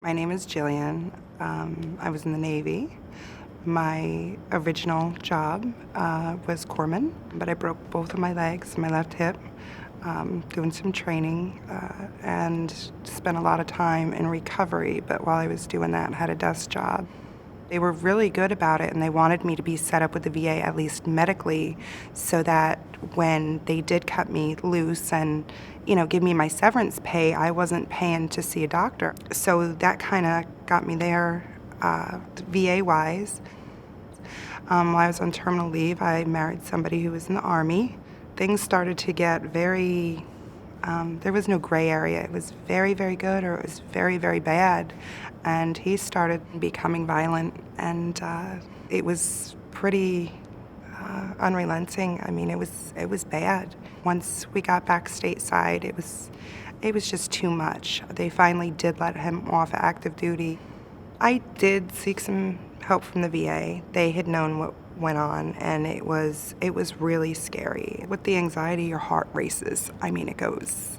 My name is Jillian. I was in the Navy. My original job was corpsman, but I broke both of my legs, my left hip, doing some training, and spent a lot of time in recovery. But while I was doing that, I had a desk job. They were really good about it, and they wanted me to be set up with the VA, at least medically, so that when they did cut me loose and, give me my severance pay, I wasn't paying to see a doctor. So that kind of got me there, VA-wise. While I was on terminal leave, I married somebody who was in the Army. Things started to get very there was no gray area. It was very, very good or it was very, very bad. And he started becoming violent, and it was pretty unrelenting. I mean, it was bad. Once we got back stateside, it was just too much. They finally did let him off active duty. I did seek some help from the VA. They had known what went on, and it was really scary. With the anxiety, your heart races. I mean, it's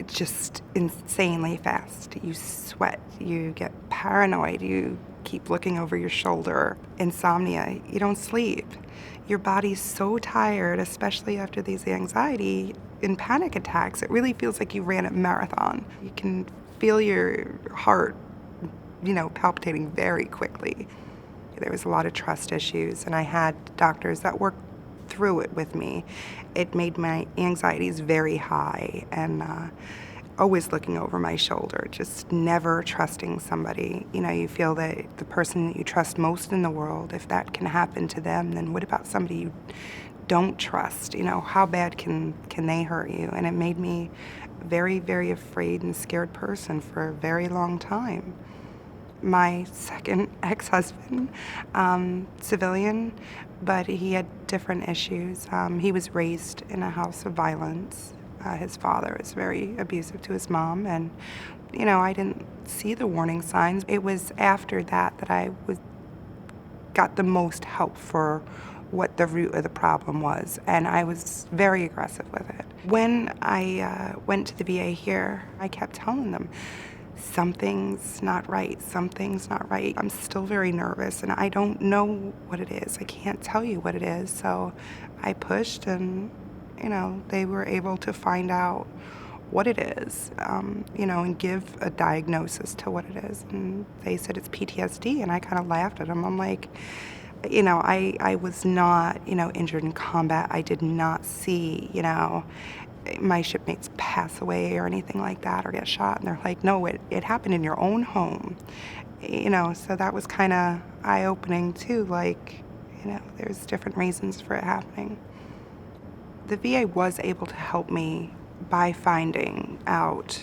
just insanely fast. You sweat, you get paranoid, you keep looking over your shoulder. Insomnia, you don't sleep. Your body's so tired, especially after these anxiety and panic attacks. It really feels like you ran a marathon. You can feel your heart, palpitating very quickly. There was a lot of trust issues, and I had doctors that worked through it with me. It made my anxieties very high, and always looking over my shoulder, just never trusting somebody. You feel that the person that you trust most in the world, if that can happen to them, then what about somebody you don't trust? How bad can they hurt you? And it made me very, very afraid and scared person for a very long time. My second ex-husband, civilian, but he had different issues. He was raised in a house of violence. His father was very abusive to his mom, and, I didn't see the warning signs. It was after that I got the most help for what the root of the problem was, and I was very aggressive with it. When I went to the VA here, I kept telling them, something's not right, something's not right. I'm still very nervous, and I don't know what it is. I can't tell you what it is. So I pushed, and, they were able to find out what it is, and give a diagnosis to what it is. And they said it's PTSD, and I kind of laughed at them. I'm like, I was not, injured in combat. I did not see, my shipmates pass away or anything like that or get shot. And they're like, no, it happened in your own home. So that was kind of eye-opening too, like, there's different reasons for it happening. The VA was able to help me by finding out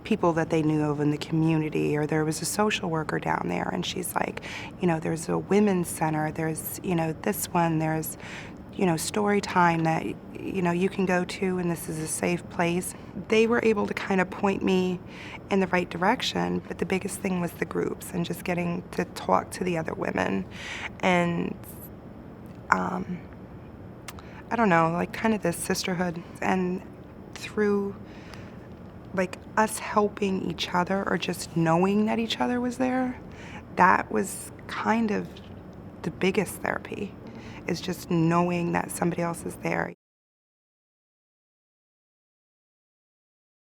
people that they knew of in the community, or there was a social worker down there, and she's like, there's a women's center, there's, this one, there's, story time that, you can go to, and this is a safe place. They were able to kind of point me in the right direction, but the biggest thing was the groups and just getting to talk to the other women. And, I don't know, like kind of this sisterhood, and through like us helping each other or just knowing that each other was there, that was kind of the biggest therapy, is just knowing that somebody else is there.